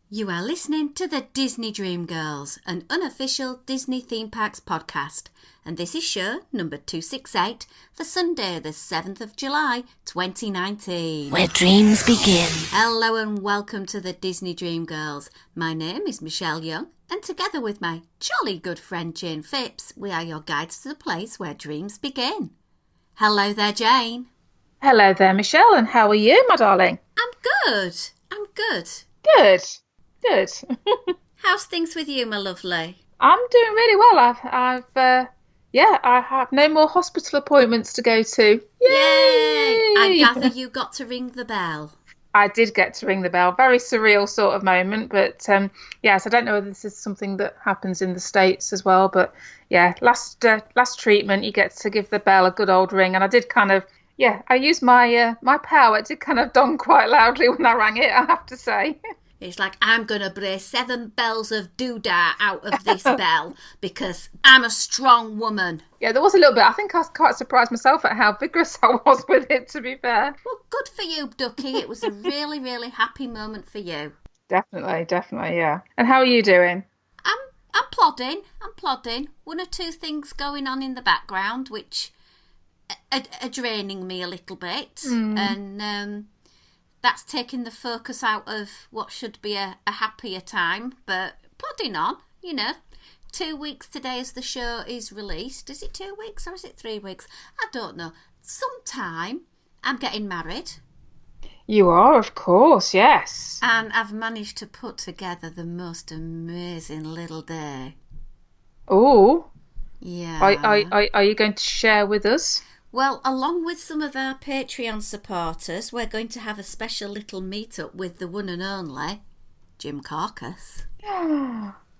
You are listening to the Disney Dream Girls, an unofficial Disney theme parks podcast, and this is show number 268 for Sunday the 7th of July 2019. Where dreams begin. Hello and welcome to the Disney Dream Girls. My name is Michelle Young, and together with my jolly good friend Jayne Phipps, we are your guides to the place where dreams begin. Hello there, Jayne. Hello there, Michelle, and how are you, my darling? I'm good. Good. How's things with you, my lovely? I'm doing really well. I have no more hospital appointments to go to. Yay! I gather you got to ring the bell. I did get to ring the bell. Very surreal sort of moment, but yes, I don't know whether this is something that happens in the States as well, but yeah, last treatment, you get to give the bell a good old ring, and I did kind of, I used my power. It did kind of dong quite loudly when I rang it, I have to say. It's like, I'm going to brace 7 bells of doodah out of this bell because I'm a strong woman. Yeah, there was a little bit. I think I was quite surprised myself at how vigorous I was with it, to be fair. Well, good for you, Ducky. It was a really, really happy moment for you. Definitely, yeah. And how are you doing? I'm plodding. One or two things going on in the background, which are draining me a little bit. And that's taking the focus out of what should be a happier time, but plodding on, 2 weeks today as the show is released. Is it 2 weeks or is it 3 weeks? I don't know. Sometime I'm getting married. You are, of course, yes. And I've managed to put together the most amazing little day. Oh. Yeah. Are you going to share with us? Well, along with some of our Patreon supporters, we're going to have a special little meet-up with the one and only Jim Carcass.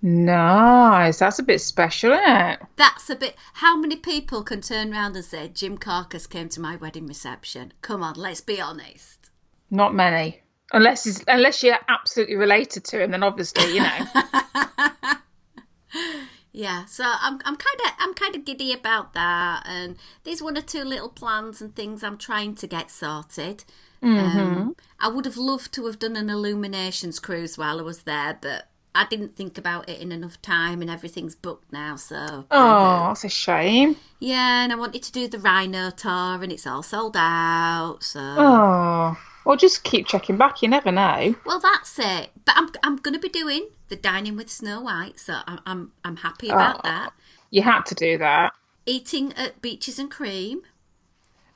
Nice. That's a bit special, isn't it? That's a bit... How many people can turn round and say, Jim Carcass came to my wedding reception? Come on, let's be honest. Not many. Unless you're absolutely related to him, then obviously, Yeah, so I'm kind of giddy about that, and there's one or two little plans and things I'm trying to get sorted. Mm-hmm. I would have loved to have done an Illuminations cruise while I was there, but I didn't think about it in enough time, and everything's booked now. So that's a shame. Yeah, and I wanted to do the Rhino tour, and it's all sold out. So well, just keep checking back. You never know. Well, that's it. But I'm going to be doing the Dining with Snow White, so I'm happy about that. You had to do that. Eating at Beaches and Cream.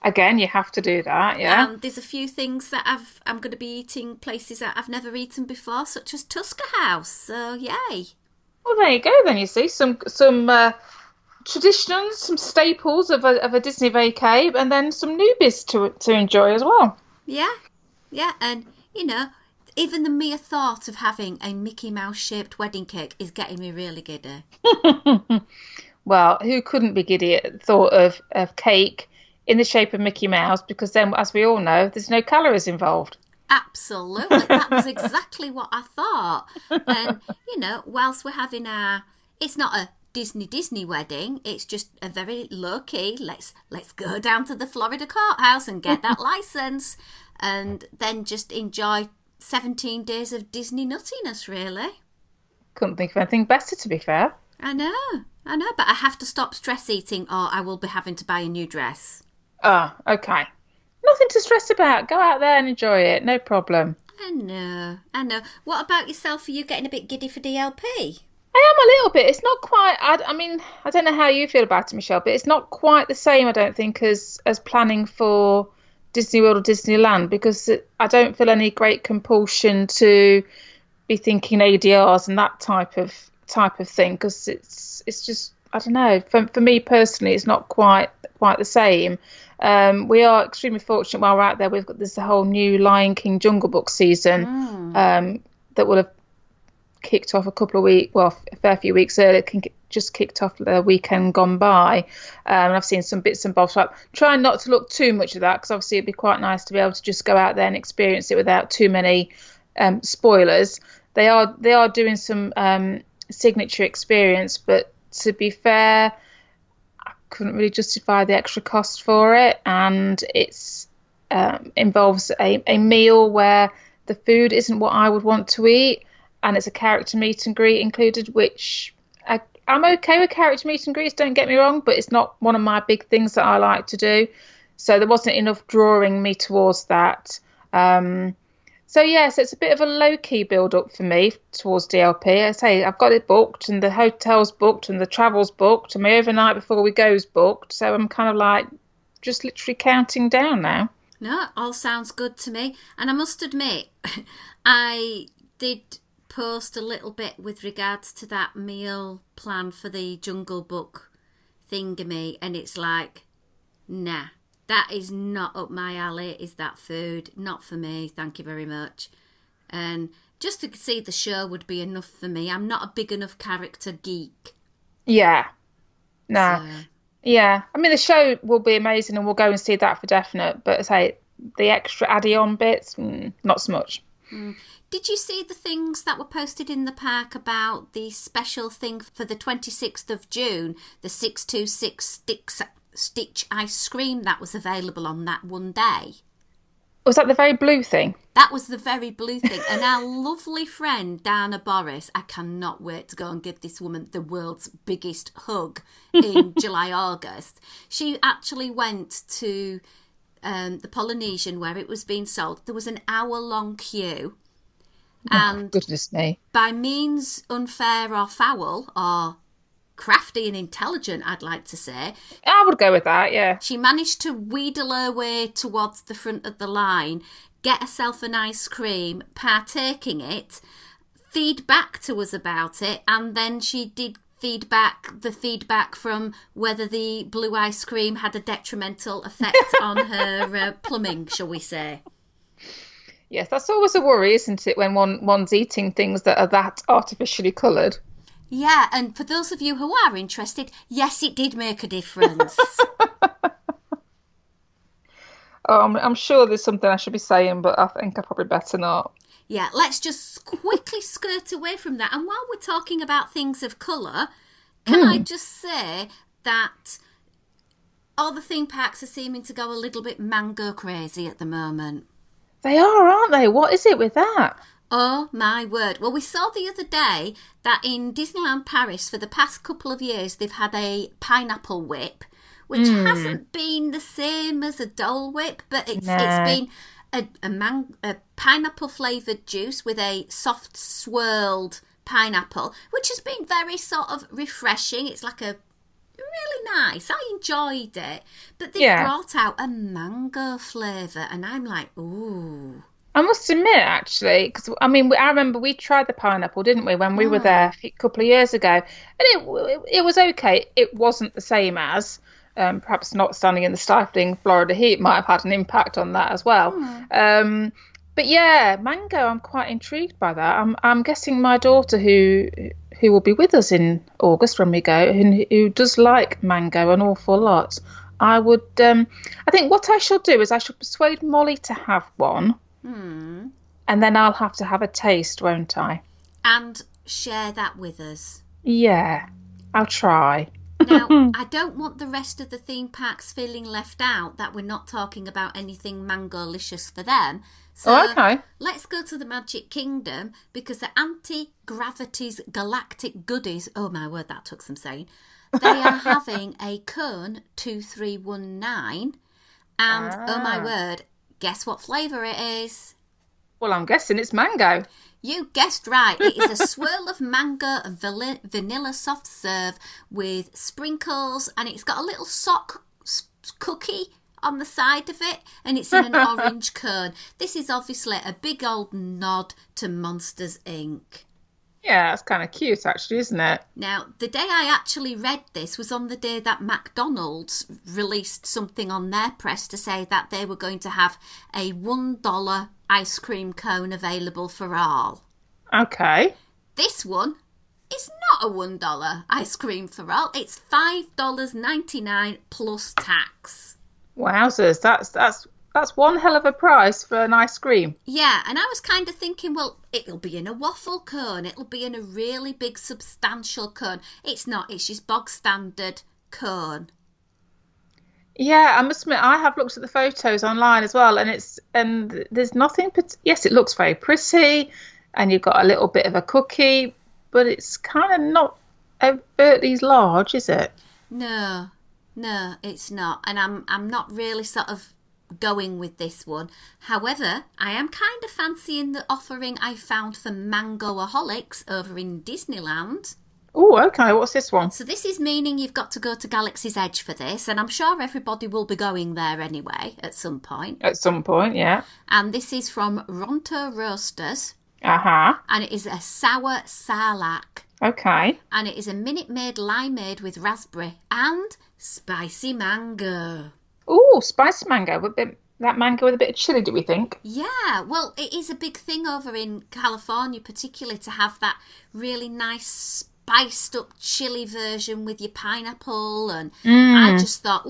Again, you have to do that, yeah. And there's a few things that I'm going to be eating places that I've never eaten before, such as Tusker House. So, yay. Well, there you go. Then you see some traditions, some staples of a Disney vacay, and then some newbies to enjoy as well. Yeah, and even the mere thought of having a Mickey Mouse shaped wedding cake is getting me really giddy. Well, who couldn't be giddy at the thought of cake in the shape of Mickey Mouse? Because then, as we all know, there's no calories involved. Absolutely. That was exactly what I thought. And, whilst we're having it's not a Disney wedding, it's just a very low-key, let's go down to the Florida courthouse and get that license, and then just enjoy 17 days of Disney nuttiness, really. Couldn't think of anything better, to be fair. I know, but I have to stop stress eating or I will be having to buy a new dress. Oh, okay. Nothing to stress about. Go out there and enjoy it. No problem. I know. What about yourself? Are you getting a bit giddy for DLP? I am a little bit. It's not quite... I mean, I don't know how you feel about it, Michelle, but it's not quite the same, I don't think, as planning for Disney World or Disneyland, because I don't feel any great compulsion to be thinking ADRs and that type of thing, because it's just, I don't know, for me personally, it's not quite the same. We are extremely fortunate while we're out there. There's a whole new Lion King Jungle Book season that will have kicked off a fair few weeks earlier. Just kicked off the weekend gone by, and I've seen some bits and bobs. So I'm trying not to look too much at that, because obviously it'd be quite nice to be able to just go out there and experience it without too many spoilers. They are doing some signature experience, but to be fair, I couldn't really justify the extra cost for it, and it's involves a meal where the food isn't what I would want to eat, and it's a character meet and greet included, which I'm okay with character meet and greets, don't get me wrong, but it's not one of my big things that I like to do. So there wasn't enough drawing me towards that. So yes, it's a bit of a low-key build-up for me towards DLP. I say I've got it booked, and the hotel's booked, and the travel's booked, and my overnight before we go's booked. So I'm kind of like just literally counting down now. No, all sounds good to me. And I must admit, I did post a little bit with regards to that meal plan for the Jungle Book thingamy, and it's like, nah. That is not up my alley, is that food. Not for me, thank you very much. And just to see the show would be enough for me. I'm not a big enough character geek. Yeah. No. So. Yeah. I mean, the show will be amazing and we'll go and see that for definite. But I say, the extra add-on bits, not so much. Did you see the things that were posted in the park about the special thing for the 26th of June, the 626 Stitch ice cream that was available on that one day? Was that the very blue thing? That was the very blue thing. And our lovely friend Dana Boris, I cannot wait to go and give this woman the world's biggest hug in July, August. She actually went to the Polynesian where it was being sold. There was an hour-long queue. And goodness me. By means unfair or foul, or crafty and intelligent, I'd like to say. I would go with that, yeah. She managed to wheedle her way towards the front of the line, get herself an ice cream, partaking it, feed back to us about it, and then she did the feedback from whether the blue ice cream had a detrimental effect on her plumbing, shall we say. Yes, that's always a worry, isn't it, when one's eating things that are that artificially coloured. Yeah, and for those of you who are interested, yes, it did make a difference. I'm sure there's something I should be saying, but I think I probably better not. Yeah, let's just quickly skirt away from that. And while we're talking about things of colour, can I just say that all the theme parks are seeming to go a little bit mango crazy at the moment? They are, aren't they? What is it with that? Oh, my word. Well, we saw the other day that in Disneyland Paris, for the past couple of years, they've had a pineapple whip, which hasn't been the same as a Dole Whip, but it's been a pineapple-flavoured juice with a soft swirled pineapple, which has been very sort of refreshing. It's like a really nice. I enjoyed it. But they've brought out a mango flavour, and I'm like, ooh. I must admit, actually, because I remember we tried the pineapple, didn't we, when we were there a couple of years ago, and it was okay. It wasn't the same as, perhaps not standing in the stifling Florida heat might have had an impact on that as well. But yeah, mango, I'm quite intrigued by that. I'm guessing my daughter, who will be with us in August when we go, and who does like mango an awful lot, I think what I shall do is I shall persuade Molly to have one. And then I'll have to have a taste, won't I? And share that with us. Yeah, I'll try. Now, I don't want the rest of the theme parks feeling left out that we're not talking about anything mango-licious for them. So okay. Let's go to the Magic Kingdom, because the Anti-Gravity's Galactic Goodies, oh my word, that took some saying, they are having a cone 2319, and oh my word, guess what flavour it is? Well, I'm guessing it's mango. You guessed right. It is a swirl of mango and vanilla soft serve with sprinkles, and it's got a little sock cookie on the side of it, and it's in an orange cone. This is obviously a big old nod to Monsters, Inc. Yeah, that's kind of cute, actually, isn't it? Now, the day I actually read this was on the day that McDonald's released something on their press to say that they were going to have a $1 ice cream cone available for all. Okay. This one is not a $1 ice cream for all. It's $5.99 plus tax. Wowzers, that's one hell of a price for an ice cream. Yeah, and I was kind of thinking, well, it'll be in a waffle cone. It'll be in a really big, substantial cone. It's not. It's just bog standard cone. Yeah, I must admit, I have looked at the photos online as well, and there's nothing. Yes, it looks very pretty. and you've got a little bit of a cookie, but it's kind of not overtly large, is it? No, no, it's not. And I'm not really sort of going with this one. However, I am kind of fancying the offering I found for Mangoaholics over in Disneyland. Oh, okay. What's this one? So this is meaning you've got to go to Galaxy's Edge for this, and I'm sure everybody will be going there anyway at some point. At some point, yeah. And this is from Ronto Roasters. Uh-huh. And it is a sour sarlacc. Okay. And it is a Minute Maid limeade with raspberry and spicy mango. Oh, spicy mango. That mango with a bit of chili, do we think? Yeah, well, it is a big thing over in California, particularly to have that really nice spiced up chili version with your pineapple. And I just thought,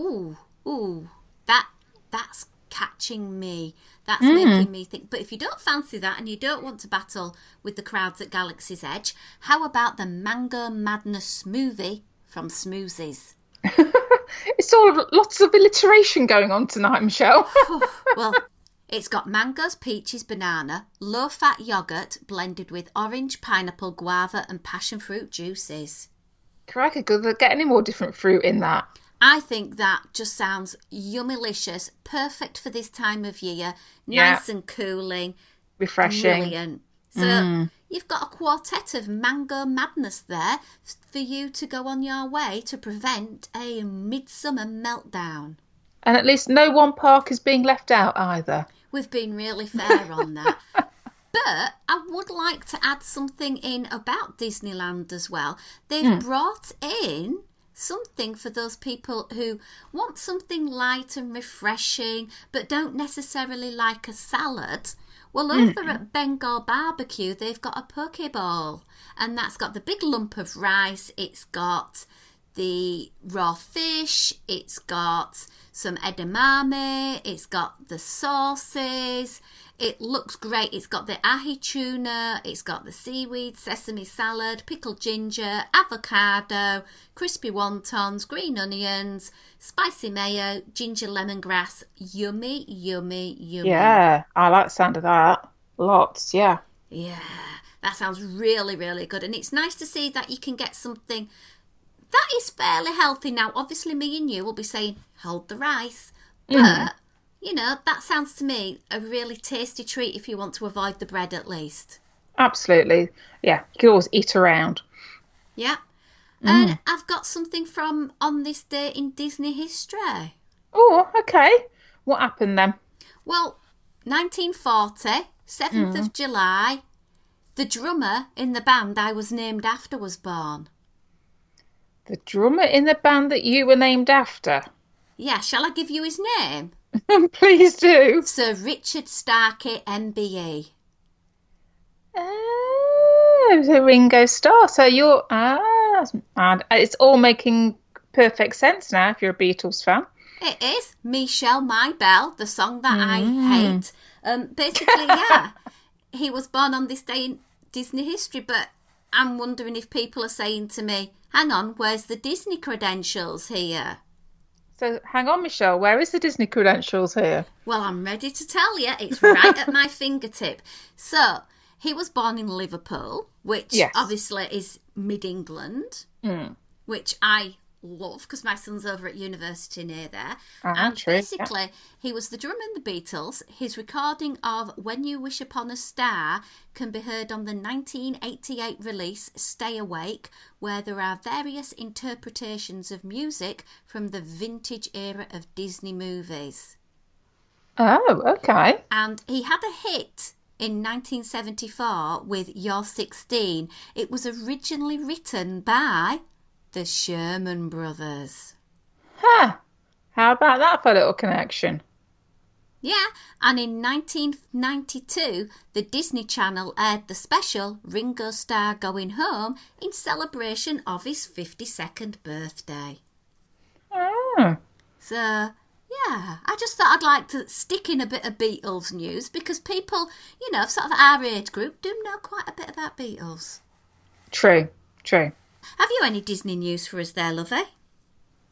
that's catching me. That's making me think. But if you don't fancy that and you don't want to battle with the crowds at Galaxy's Edge, how about the Mango Madness smoothie from Smoothies? It's all lots of alliteration going on tonight, Michelle. Well, it's got mangoes, peaches, banana, low-fat yoghurt blended with orange, pineapple, guava and passion fruit juices. Crikey, could they get any more different fruit in that? I think that just sounds yummylicious, perfect for this time of year, Yeah. nice and cooling. Refreshing. Brilliant. So you've got a quartet of mango madness there for you to go on your way to prevent a midsummer meltdown. And at least no one park is being left out either. We've been really fair on that. But I would like to add something in about Disneyland as well. They've brought in something for those people who want something light and refreshing but don't necessarily like a salad. Well, over at Bengal Barbecue, they've got a poke bowl, and that's got the big lump of rice. It's got the raw fish. It's got some edamame. It's got the sauces. It looks great. It's got the ahi tuna. It's got the seaweed, sesame salad, pickled ginger, avocado, crispy wontons, green onions, spicy mayo, ginger lemongrass. Yummy, yummy, yummy. Yeah, I like the sound of that. Lots, yeah. Yeah, that sounds really, really good. And it's nice to see that you can get something that is fairly healthy. Now, obviously, me and you will be saying, hold the rice. But, you know, that sounds to me a really tasty treat if you want to avoid the bread at least. Absolutely. Yeah, you can always eat around. Yeah. And I've got something from On This Day in Disney History. Oh, okay. What happened then? Well, 1940, 7th of July, the drummer in the band I was named after was born. The drummer in the band that you were named after? Yeah, shall I give you his name? Please do. Sir Richard Starkey, MBE. Oh, so Ringo Starr. So you're... and it's all making perfect sense now if you're a Beatles fan. It is. Michelle, My Belle, the song that I hate. Basically, yeah, he was born on this day in Disney history, but I'm wondering if people are saying to me, hang on, where's the Disney credentials here? So hang on, Michelle, where is the Disney credentials here? Well, I'm ready to tell you. It's right at my fingertip. So, he was born in Liverpool, which obviously is mid-England, which I love because my son's over at university near there. And true, basically, he was the drummer in the Beatles. His recording of When You Wish Upon a Star can be heard on the 1988 release Stay Awake, where there are various interpretations of music from the vintage era of Disney movies. Oh, okay. And he had a hit in 1974 with You're 16. It was originally written by the Sherman Brothers. Huh. How about that for a little connection? Yeah, and in 1992, the Disney Channel aired the special Ringo Starr Going Home in celebration of his 52nd birthday. Oh. So, yeah, I just thought I'd like to stick in a bit of Beatles news because people, you know, sort of our age group do know quite a bit about Beatles. True, true. Have you any Disney news for us there, lovey?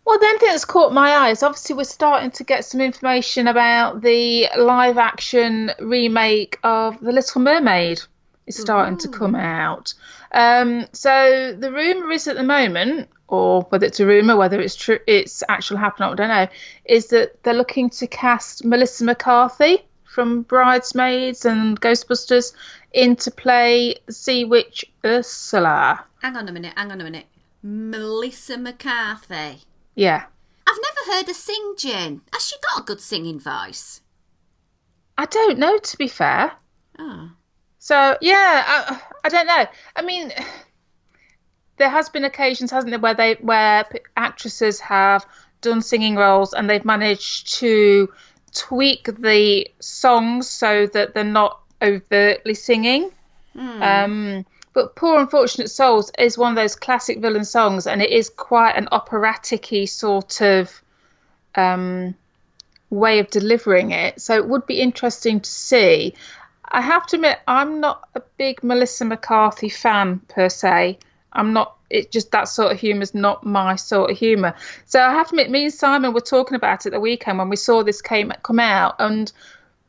Well, the only thing that's caught my eye is obviously we're starting to get some information about the live-action remake of The Little Mermaid. is starting to come out. So the rumour is at the moment, or whether it's a rumour, whether it's true, it's actually happening, I don't know, is that they're looking to cast Melissa McCarthy from Bridesmaids and Ghostbusters in to play Sea Witch Ursula. Hang on a minute. Melissa McCarthy. Yeah. I've never heard her sing, Jayne. Has she got a good singing voice? I don't know, to be fair. Oh. So, yeah, I don't know. I mean, there has been occasions, hasn't there, where actresses have done singing roles and they've managed to tweak the songs so that they're not overtly singing. But Poor Unfortunate Souls is one of those classic villain songs, and it is quite an operatic-y sort of way of delivering it. So it would be interesting to see. I have to admit, I'm not a big Melissa McCarthy fan per se. I'm not. It just, that sort of humour is not my sort of humour. So I have to admit, me and Simon were talking about it the weekend when we saw this come out, and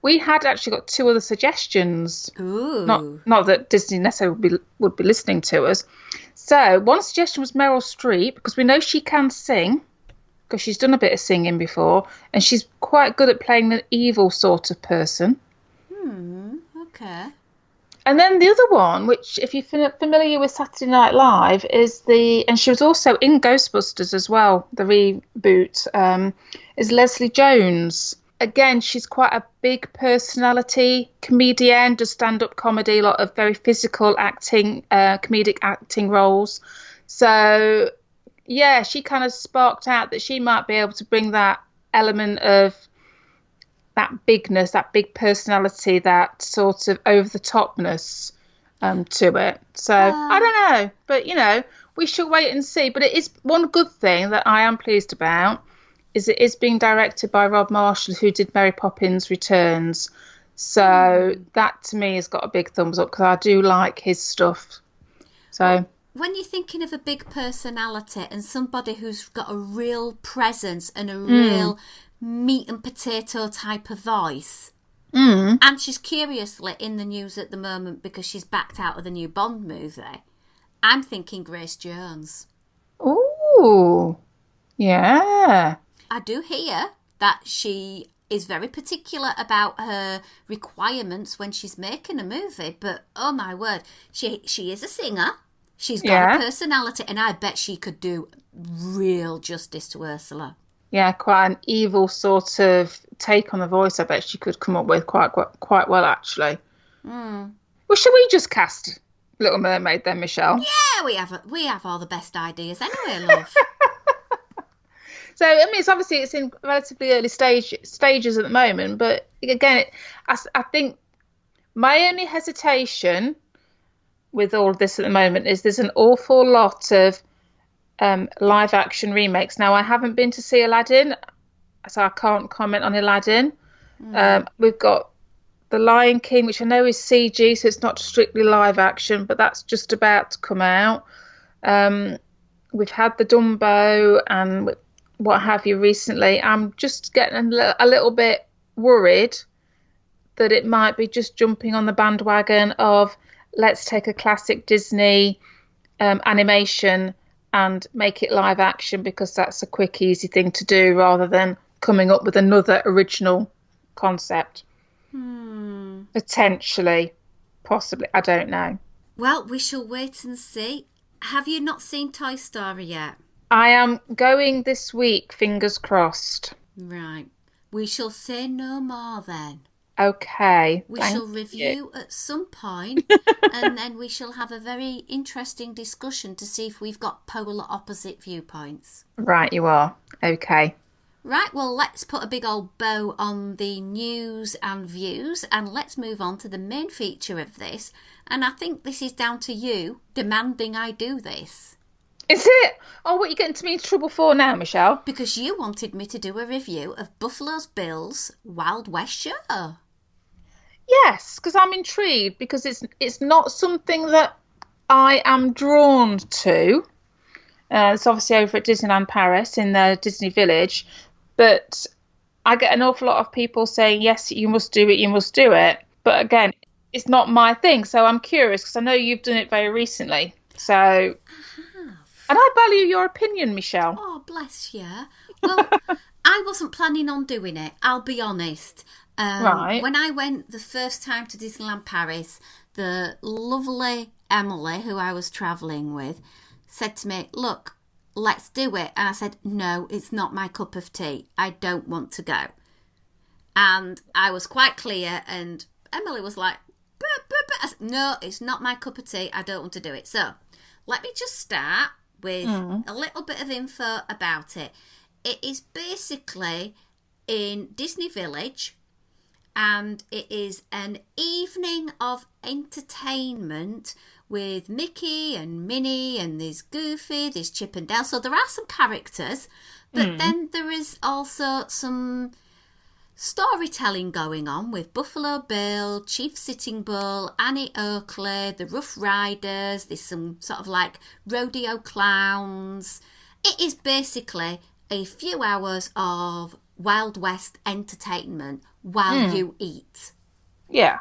we had actually got 2 other suggestions. Ooh. Not that Disney necessarily would be listening to us. So one suggestion was Meryl Streep, because we know she can sing, because she's done a bit of singing before, and she's quite good at playing an evil sort of person. Okay. And then the other one, which if you're familiar with Saturday Night Live, and she was also in Ghostbusters as well, the reboot, is Leslie Jones. Again, she's quite a big personality, comedian, does stand-up comedy, a lot of very physical acting, comedic acting roles. So, yeah, she kind of sparked out that she might be able to bring that element of that bigness, that big personality, that sort of over-the-topness to it. So, I don't know. But, we shall wait and see. But it is one good thing that I am pleased about, is it is being directed by Rob Marshall, who did Mary Poppins Returns. So that, to me, has got a big thumbs up, because I do like his stuff. So when you're thinking of a big personality and somebody who's got a real presence and a real meat and potato type of voice, and she's curiously in the news at the moment because she's backed out of the new Bond movie, I'm thinking Grace Jones. Ooh, yeah. I do hear that she is very particular about her requirements when she's making a movie, but oh my word, she is a singer. She's got a personality, and I bet she could do real justice to Ursula. Yeah, quite an evil sort of take on the voice. I bet she could come up with quite well, actually. Well, shall we just cast Little Mermaid then, Michelle? Yeah, we have all the best ideas anyway, love. So, I mean, it's in relatively early stages at the moment. But again, I think my only hesitation with all of this at the moment is there's an awful lot of live action remakes. Now, I haven't been to see Aladdin, so I can't comment on Aladdin. We've got The Lion King, which I know is CG, so it's not strictly live action, but that's just about to come out. We've had the Dumbo and what have you recently. I'm just getting a little bit worried that it might be just jumping on the bandwagon of let's take a classic Disney animation and make it live action, because that's a quick, easy thing to do, rather than coming up with another original concept. Potentially, possibly, I don't know. Well, we shall wait and see. Have you not seen Toy Story yet? I am going this week, fingers crossed. Right. We shall say no more then. Okay. We shall review at some point, and then we shall have a very interesting discussion to see if we've got polar opposite viewpoints. Right, you are. Okay. Right, well, let's put a big old bow on the news and views, and let's move on to the main feature of this. And I think this is down to you demanding I do this. Is it? Oh, what are you getting to me in trouble for now, Michelle? Because you wanted me to do a review of Buffalo Bill's Wild West show. Yes, because I'm intrigued, because it's not something that I am drawn to. It's obviously over at Disneyland Paris in the Disney Village, but I get an awful lot of people saying, yes, you must do it, you must do it. But again, it's not my thing. So I'm curious because I know you've done it very recently. So, and I value your opinion, Michelle. Oh, bless you. Well, I wasn't planning on doing it, I'll be honest. Right. When I went the first time to Disneyland Paris, the lovely Emily, who I was travelling with, said to me, look, let's do it. And I said, no, it's not my cup of tea. I don't want to go. And I was quite clear, and Emily was like, I said, no, it's not my cup of tea. I don't want to do it. So let me just start with a little bit of info about it. It is basically in Disney Village, and it is an evening of entertainment with Mickey and Minnie, and there's Goofy, there's Chip and Dale. So there are some characters, but then there is also some storytelling going on with Buffalo Bill, Chief Sitting Bull, Annie Oakley, the Rough Riders. There's some sort of like rodeo clowns. It is basically a few hours of Wild West entertainment while you eat. Yeah.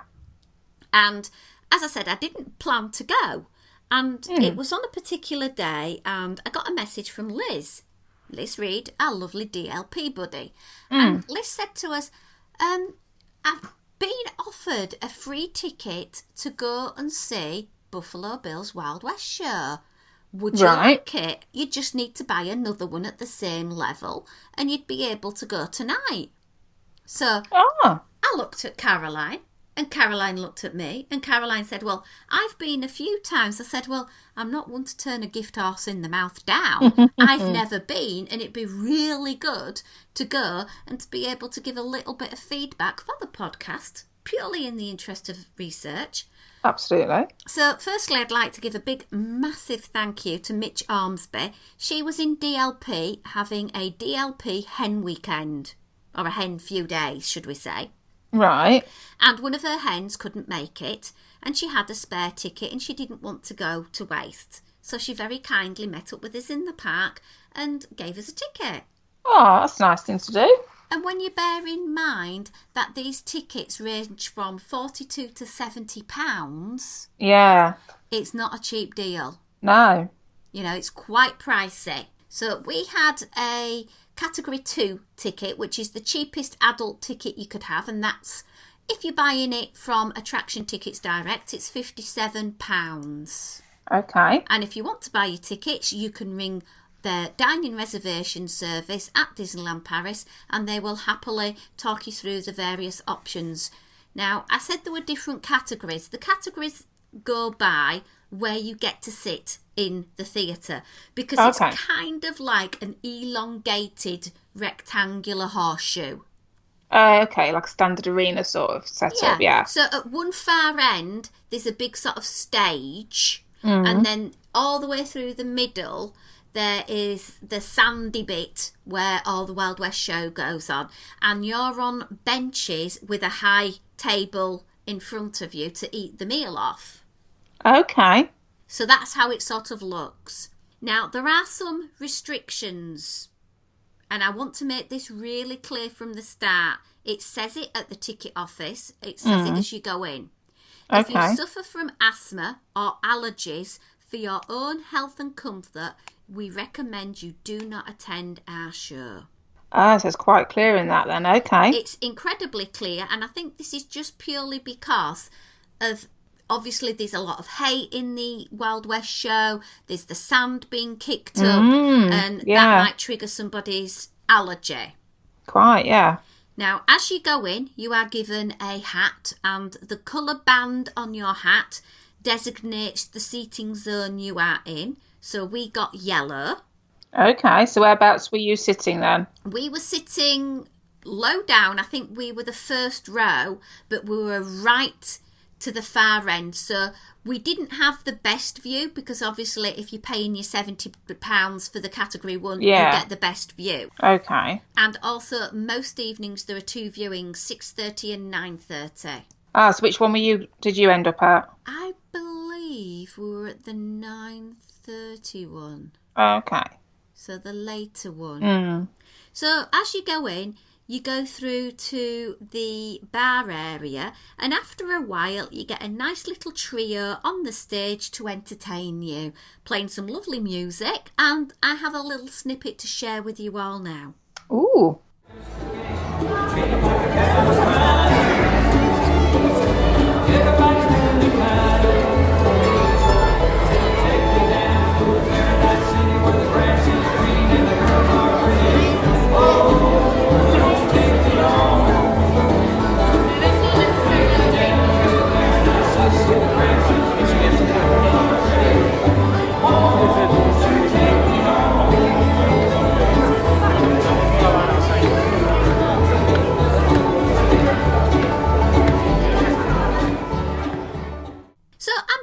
And as I said, I didn't plan to go. And it was on a particular day, and I got a message from Liz Reed, our lovely DLP buddy. And Liz said to us, I've been offered a free ticket to go and see Buffalo Bill's Wild West show. Would you like it? You just need to buy another one at the same level, and you'd be able to go tonight. So I looked at Caroline, and Caroline looked at me, and Caroline said, well, I've been a few times. I said, well, I'm not one to turn a gift horse in the mouth down. I've never been, and it'd be really good to go and to be able to give a little bit of feedback for the podcast, purely in the interest of research. Absolutely. So firstly, I'd like to give a big, massive thank you to Mitch Armsby. She was in DLP having a DLP hen weekend, or a hen few days, should we say. Right. And one of her hens couldn't make it, and she had a spare ticket, and she didn't want to go to waste. So she very kindly met up with us in the park and gave us a ticket. Oh, that's a nice thing to do. And when you bear in mind that these tickets range from £42 to £70, yeah, it's not a cheap deal. No. You know, it's quite pricey. So we had a Category 2 ticket, which is the cheapest adult ticket you could have, and that's, if you're buying it from Attraction Tickets Direct, it's £57. Okay. And if you want to buy your tickets, you can ring the dining reservation service at Disneyland Paris, and they will happily talk you through the various options. Now, I said there were different categories. The categories go by where you get to sit in the theatre, because it's kind of like an elongated rectangular horseshoe. Okay, like a standard arena sort of setup, yeah. So at one far end, there's a big sort of stage, and then all the way through the middle, there is the sandy bit where all the Wild West show goes on, and you're on benches with a high table in front of you to eat the meal off. Okay. So that's how it sort of looks. Now, there are some restrictions, and I want to make this really clear from the start. It says it at the ticket office. It says it as you go in. If you suffer from asthma or allergies, for your own health and comfort, we recommend you do not attend our show. So it's quite clear in that then, okay. It's incredibly clear, and I think this is just purely because of, obviously there's a lot of hay in the Wild West show, there's the sand being kicked up, and that might trigger somebody's allergy. Quite, yeah. Now, as you go in, you are given a hat, and the colour band on your hat designates the seating zone you are in. So we got yellow. Okay, so whereabouts were you sitting then? We were sitting low down. I think we were the first row, but we were right to the far end. So we didn't have the best view, because obviously if you're paying your £70 for the Category 1, you get the best view. Okay. And also, most evenings there are two viewings, 6:30 and 9:30. So which one did you end up at? I believe we were at the 9:30 one. Okay. So the later one. So as you go in, you go through to the bar area, and after a while you get a nice little trio on the stage to entertain you, playing some lovely music, and I have a little snippet to share with you all now. Ooh.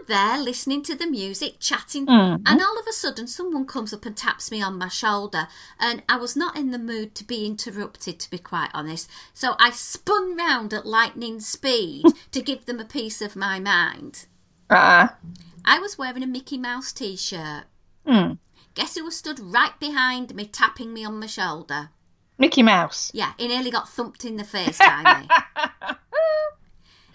There listening to the music, chatting, and all of a sudden someone comes up and taps me on my shoulder, and I was not in the mood to be interrupted, to be quite honest, so I spun round at lightning speed to give them a piece of my mind. I was wearing a Mickey Mouse t-shirt. Guess who was stood right behind me tapping me on my shoulder? Mickey Mouse. Yeah, he nearly got thumped in the face by me.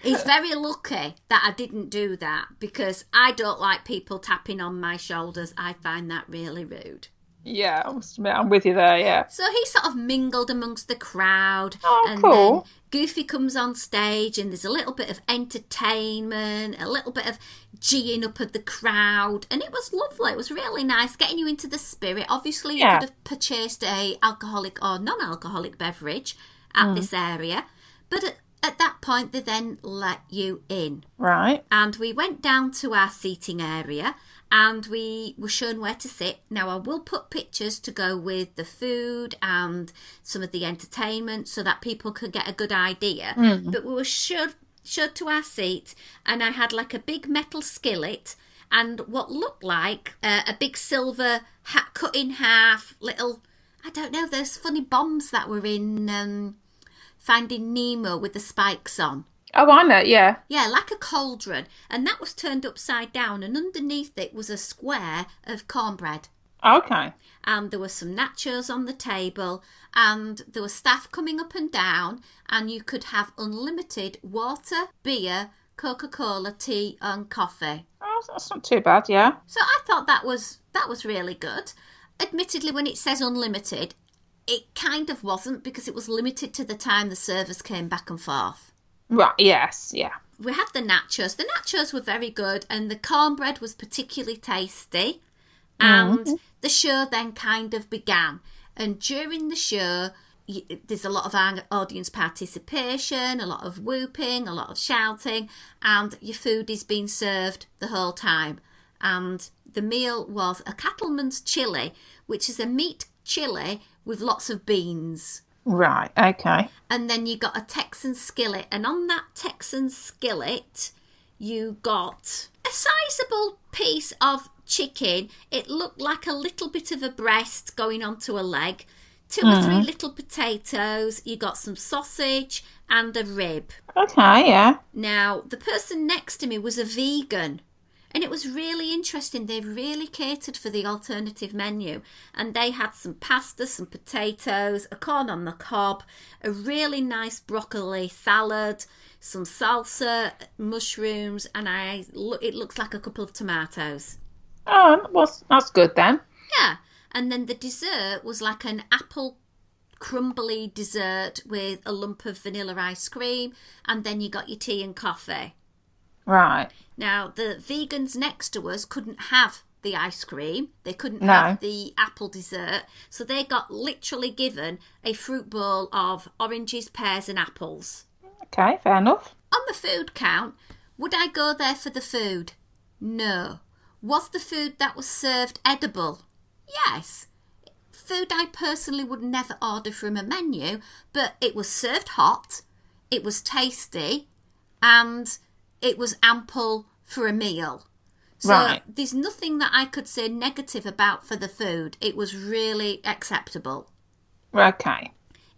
He's very lucky that I didn't do that, because I don't like people tapping on my shoulders. I find that really rude. Yeah, I must admit, I'm with you there, yeah. So he sort of mingled amongst the crowd. Oh, cool. Then Goofy comes on stage, and there's a little bit of entertainment, a little bit of geeing up of the crowd, and it was lovely. It was really nice, getting you into the spirit. Obviously, you could have purchased a alcoholic or non-alcoholic beverage at this area, but at that point, they then let you in. Right. And we went down to our seating area, and we were shown where to sit. Now, I will put pictures to go with the food and some of the entertainment so that people could get a good idea. But we were showed to our seat, and I had like a big metal skillet and what looked like a big silver hat cut in half, little, I don't know, those funny bombs that were in Finding Nemo with the spikes on. Oh, I know, yeah. Yeah, like a cauldron. And that was turned upside down, and underneath it was a square of cornbread. Okay. And there were some nachos on the table, and there was staff coming up and down, and you could have unlimited water, beer, Coca-Cola, tea and coffee. Oh, that's not too bad, yeah. So I thought that was really good. Admittedly, when it says unlimited, it kind of wasn't, because it was limited to the time the servers came back and forth. Right, yes, yeah. We had the nachos. The nachos were very good, and the cornbread was particularly tasty. And the show then kind of began. And during the show, there's a lot of audience participation, a lot of whooping, a lot of shouting, and your food is being served the whole time. And the meal was a cattleman's chili, which is a meat chili with lots of beans. Right, okay. And then you got a Texan skillet, and on that Texan skillet you got a sizable piece of chicken. It looked like a little bit of a breast going onto a leg, 2 or 3 little potatoes, you got some sausage and a rib. Okay, yeah. Now, the person next to me was a vegan. And it was really interesting. They really catered for the alternative menu. And they had some pasta, some potatoes, a corn on the cob, a really nice broccoli salad, some salsa, mushrooms, and it looks like a couple of tomatoes. Oh, well, that's good then. Yeah. And then the dessert was like an apple crumbly dessert with a lump of vanilla ice cream. And then you got your tea and coffee. Right. Now, the vegans next to us couldn't have the ice cream. They couldn't have the apple dessert. So they got literally given a fruit bowl of oranges, pears and apples. Okay, fair enough. On the food count, would I go there for the food? No. Was the food that was served edible? Yes. Food I personally would never order from a menu, but it was served hot, it was tasty, and it was ample for a meal. So there's nothing that I could say negative about for the food. It was really acceptable. Okay.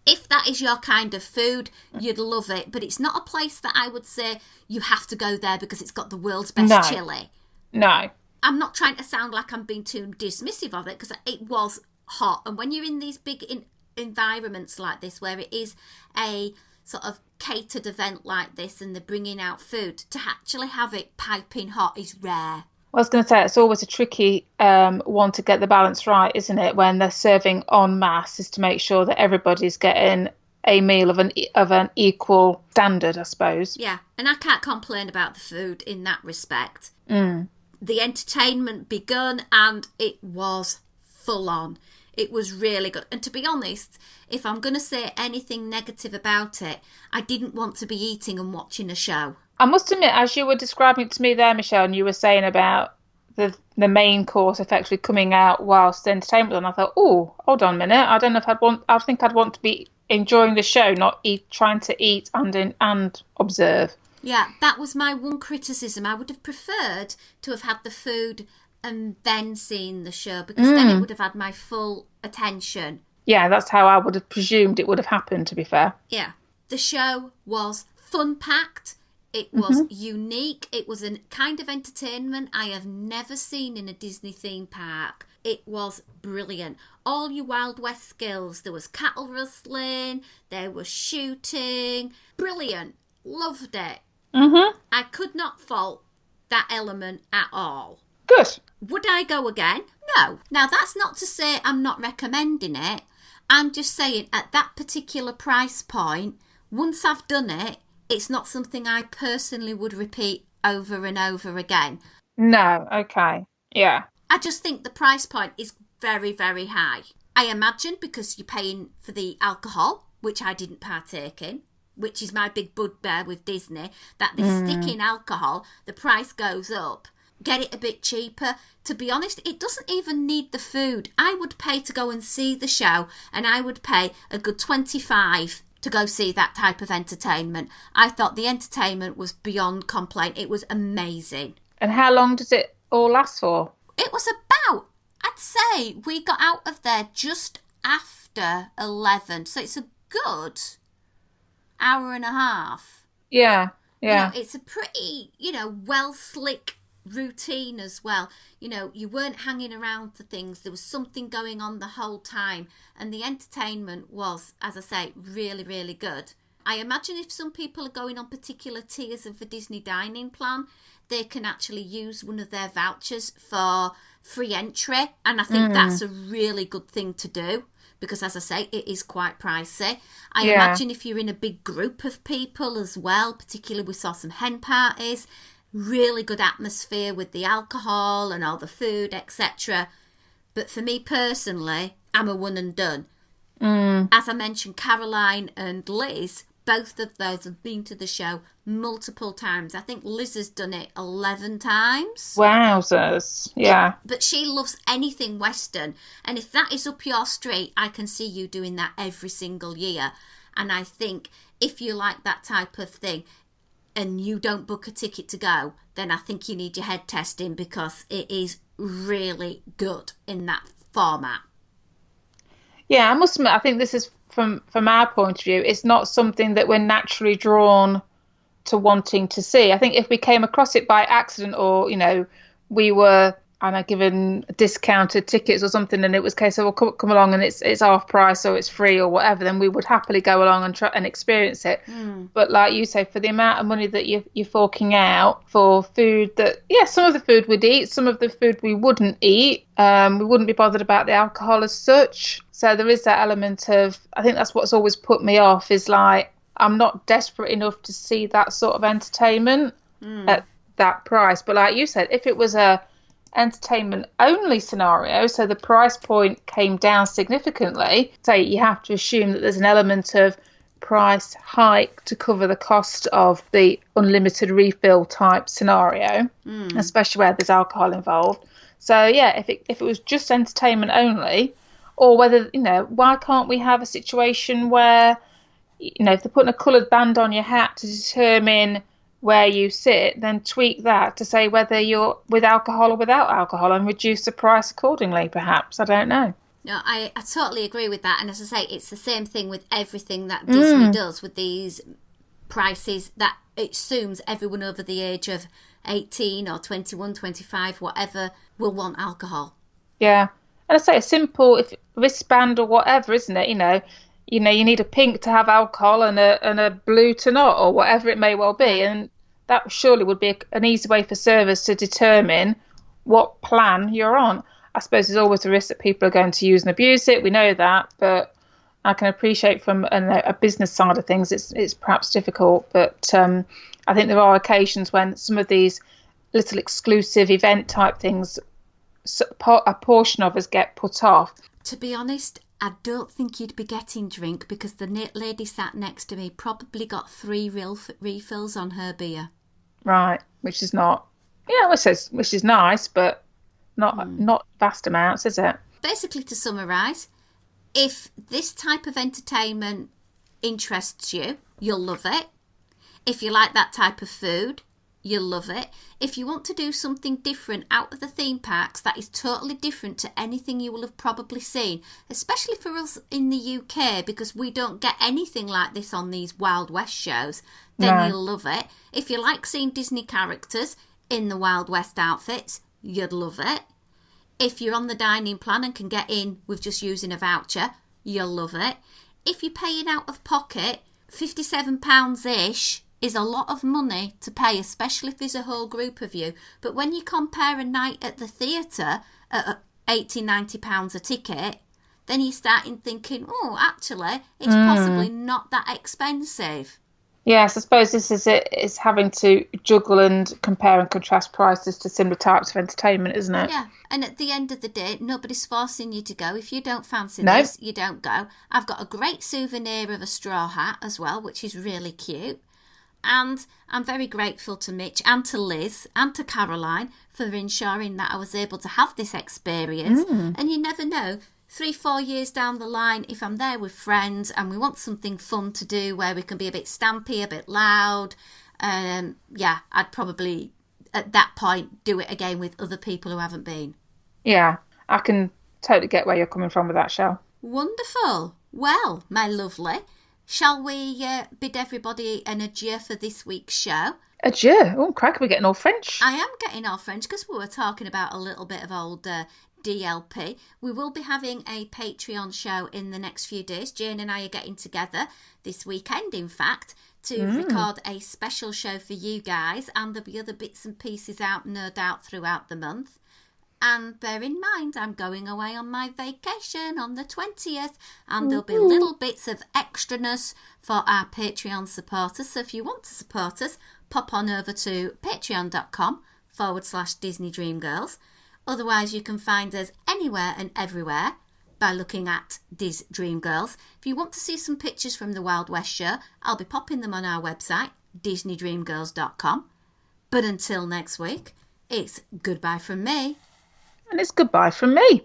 If that is your kind of food, you'd love it. But it's not a place that I would say you have to go there because it's got the world's best chili. No. I'm not trying to sound like I'm being too dismissive of it, because it was hot. And when you're in these big environments like this where it is a sort of catered event like this and they're bringing out food, to actually have it piping hot is rare. I was going to say, it's always a tricky one to get the balance right, isn't it? When they're serving en masse, is to make sure that everybody's getting a meal of an equal standard, I suppose. Yeah, and I can't complain about the food in that respect. The entertainment begun and it was full on. It was really good. And to be honest, if I'm going to say anything negative about it, I didn't want to be eating and watching a show. I must admit, as you were describing it to me there, Michelle, and you were saying about the main course effectively coming out whilst the entertainment was on, I thought, oh, hold on a minute. I don't know if I think I'd want to be enjoying the show, not trying to eat and observe. Yeah, that was my one criticism. I would have preferred to have had the food and then seen the show, because then it would have had my full attention. Yeah, that's how I would have presumed it would have happened, to be fair. Yeah. The show was fun-packed. It was unique. It was a kind of entertainment I have never seen in a Disney theme park. It was brilliant. All your Wild West skills. There was cattle rustling. There was shooting. Brilliant. Loved it. I could not fault that element at all. Good. Would I go again? No. Now, that's not to say I'm not recommending it. I'm just saying at that particular price point, once I've done it, it's not something I personally would repeat over and over again. No, okay. Yeah. I just think the price point is very, very high. I imagine because you're paying for the alcohol, which I didn't partake in, which is my big bugbear with Disney, that they stick in alcohol, the price goes up. Get it a bit cheaper. To be honest, it doesn't even need the food. I would pay to go and see the show, and I would pay a good $25 to go see that type of entertainment. I thought the entertainment was beyond complaint. It was amazing. And how long does it all last for? It was about, I'd say, we got out of there just after 11. So it's a good hour and a half. Yeah. It's a pretty, well slick routine as well. You weren't hanging around for things. There was something going on the whole time, and the entertainment was, as I say, really, really good. I imagine if some people are going on particular tiers of the Disney dining plan, they can actually use one of their vouchers for free entry, and I think that's a really good thing to do, because as I say, it is quite pricey. I imagine if you're in a big group of people as well, particularly we saw some hen parties, really good atmosphere with the alcohol and all the food, etc. But for me personally, I'm a one and done. As I mentioned, Caroline and Liz, both of those have been to the show multiple times. I think Liz has done it 11 times. Wowzers. Yeah. But she loves anything Western. And if that is up your street, I can see you doing that every single year. And I think if you like that type of thing, and you don't book a ticket to go, then I think you need your head testing, because it is really good in that format. Yeah, I must admit, I think this is, from our point of view, it's not something that we're naturally drawn to wanting to see. I think if we came across it by accident, or, we were given discounted tickets or something, and it was a case of, well, come along and it's half price or it's free or whatever, then we would happily go along and try and experience it. But like you say, for the amount of money that you're forking out for food that, some of the food we'd eat, some of the food we wouldn't eat, we wouldn't be bothered about the alcohol as such. So there is that element of, I think that's what's always put me off, is like, I'm not desperate enough to see that sort of entertainment at that price. But like you said, if it was a entertainment only scenario, so the price point came down significantly, say you have to assume that there's an element of price hike to cover the cost of the unlimited refill type scenario, especially where there's alcohol involved. So if it was just entertainment only, or whether, why can't we have a situation where, if they're putting a coloured band on your hat to determine where you sit, then tweak that to say whether you're with alcohol or without alcohol, and reduce the price accordingly, perhaps. I don't know. No, I totally agree with that. And as I say, it's the same thing with everything that Disney does with these prices, that it assumes everyone over the age of 18 or 21, 25, whatever, will want alcohol. Yeah. And I say a simple if wristband or whatever, isn't it? You need a pink to have alcohol and a blue to not, or whatever it may well be. Yeah. And that surely would be an easy way for servers to determine what plan you're on. I suppose there's always a risk that people are going to use and abuse it. We know that, but I can appreciate from a business side of things, it's perhaps difficult. But I think there are occasions when some of these little exclusive event type things, a portion of us get put off. To be honest, I don't think you'd be getting drink because the lady sat next to me probably got 3 refills on her beer. Right, which is not, yeah, which is nice, but not vast amounts, is it? Basically, to summarise, if this type of entertainment interests you, you'll love it. If you like that type of food, you'll love it. If you want to do something different out of the theme parks that is totally different to anything you will have probably seen, especially for us in the UK, because we don't get anything like this on these Wild West shows, then you'll love it. If you like seeing Disney characters in the Wild West outfits, you'd love it. If you're on the dining plan and can get in with just using a voucher, you'll love it. If you're paying out of pocket, £57-ish is a lot of money to pay, especially if there's a whole group of you. But when you compare a night at the theatre at £80-90 a ticket, then you're starting thinking, oh, actually, it's possibly not that expensive. Yes, I suppose this is it. It's having to juggle and compare and contrast prices to similar types of entertainment, isn't it? Yeah, and at the end of the day, nobody's forcing you to go. If you don't fancy this, you don't go. I've got a great souvenir of a straw hat as well, which is really cute. And I'm very grateful to Mitch and to Liz and to Caroline for ensuring that I was able to have this experience. And you never know, 3-4 years down the line, if I'm there with friends and we want something fun to do where we can be a bit stampy, a bit loud, I'd probably at that point do it again with other people who haven't been. Yeah, I can totally get where you're coming from with that, Shell. Wonderful. Well, my lovely, shall we bid everybody an adieu for this week's show? Adieu. Oh, crack, we're getting all French. I am getting all French because we were talking about a little bit of old DLP. We will be having a Patreon show in the next few days. Jayne and I are getting together this weekend, in fact, to record a special show for you guys, and there'll be other bits and pieces out, no doubt, throughout the month. And bear in mind, I'm going away on my vacation on the 20th, and there'll be little bits of extraness for our Patreon supporters. So if you want to support us, pop on over to patreon.com/Disney Dream Girls. Otherwise, you can find us anywhere and everywhere by looking at Diz Dream Girls. If you want to see some pictures from the Wild West show, I'll be popping them on our website, DisneyDreamGirls.com. But until next week, it's goodbye from me. And it's goodbye from me.